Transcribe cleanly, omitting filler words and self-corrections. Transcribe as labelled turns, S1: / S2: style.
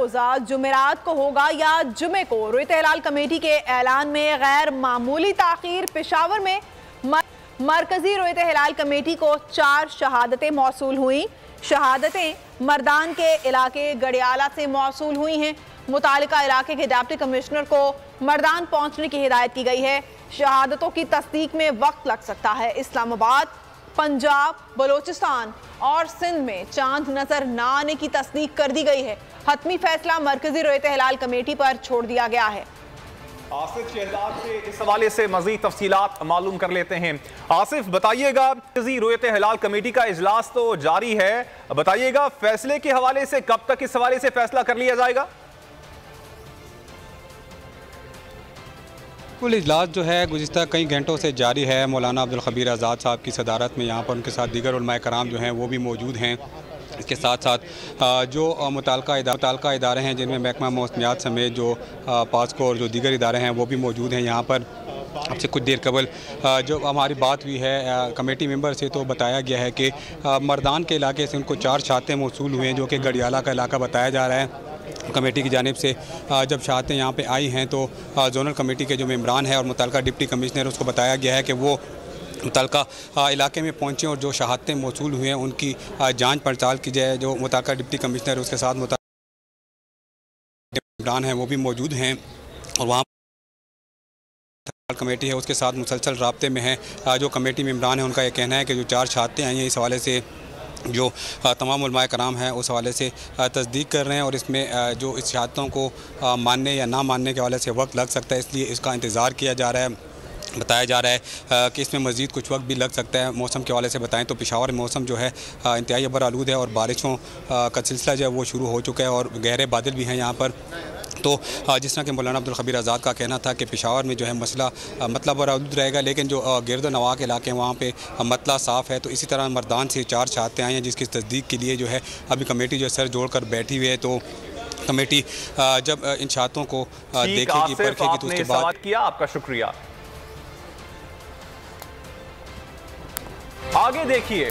S1: रोजा जुमेरात को होगा या जुमे को? रुयत हिलाल कमेटी के ऐलान में गैर मामूली ताखीर। पेशावर में मरकजी रुयत हिलाल कमेटी को 4 शहादतें मौसूल हुई। शहादतें मर्दान के इलाके गड़ियाला से मौसूल हुई हैं। मुतालिका इलाके के डिप्टी कमिश्नर को मर्दान पहुंचने की हिदायत की गई है। शहादतों की तस्दीक में वक्त लग सकता है। इस्लामाबाद, पंजाब, बलोचिस्तान और सिंध में चांद नजर न आने की तस्दीक कर दी गई है। हतमी फैसला मरकजी रुयत हिलाल कमेटी पर छोड़ दिया गया है।
S2: आसिफ शहजाद से इस हवाले से मजीद तफसीलात मालूम कर लेते हैं। आसिफ, बताइएगा, मरकजी रुयत हिलाल कमेटी का इजलास तो जारी है, बताइएगा फैसले के हवाले से कब तक इस हवाले से फैसला कर लिया जाएगा?
S3: कुल इजलास जो है गुज़िश्ता कई घंटों से जारी है। मौलाना अब्दुल खबीर आज़ाद साहब की सदारत में यहाँ पर उनके साथ दीगर उलमाए कराम जो हैं वो भी मौजूद हैं। इसके साथ साथ जो मुताल्लिका इदारे हैं जिनमें महकमा मौसमियात समेत जो पास्को और जो दीगर इदारे हैं वो भी मौजूद हैं यहाँ पर। अब से कुछ देर कबल जो हमारी बात हुई है कमेटी मेंबर से, तो बताया गया है कि मर्दान के इलाके से उनको 4 शहादतें मौसूल हुई हैं, जो कि गड़ियाला का इलाका बताया जा रहा है। कमेटी की जानिब से जब शहादतें यहाँ पे आई हैं तो जोनल कमेटी के जो मेंबरान हैं और मुताल्लिका डिप्टी कमिश्नर, उसको बताया गया है कि वो मुताल्लिका इलाके में पहुँचे और जो शहादतें मौसूल हुए हैं उनकी जांच पड़ताल की जाए। जो मुताल्लिका डिप्टी कमिश्नर उसके साथ मेंबरान हैं वो भी मौजूद हैं और वहाँ कमेटी है उसके साथ मुसलसल राब्ते में है। जो कमेटी मेंबरान हैं उनका ये कहना है कि जो 4 शहादतें आई हैं इस हवाले से जो तमाम उलमाए कराम हैं उस हवाले से तस्दीक कर रहे हैं और इसमें जो इस शहादतों को मानने या ना मानने के हवाले से वक्त लग सकता है, इसलिए इसका इंतज़ार किया जा रहा है। बताया जा रहा है कि इसमें मज़ीद कुछ वक्त भी लग सकता है। मौसम के हवाले से बताएं तो पेशावर में मौसम जो है इंतहाई अबर आलूद है और बारिशों का सिलसिला जो है वो शुरू हो चुका है और गहरे बादल भी हैं यहाँ पर। तो जिस तरह के मौलाना अब्दुल खबीर आज़ाद का कहना था कि पेशावर में जो है मसला मतलब आलूद रहेगा, लेकिन जो गिरद नवाह के इलाके हैं वहाँ पे मतला साफ़ है। तो इसी तरह मर्दान से 4 शहादतें आई हैं जिसकी तस्दीक के लिए जो है अभी कमेटी जो सर जोड़ कर बैठी हुई है। तो कमेटी जब इन शहादतों को देखेगी, परखेगी तो उसके बाद
S2: किया। आपका शुक्रिया। आगे देखिए।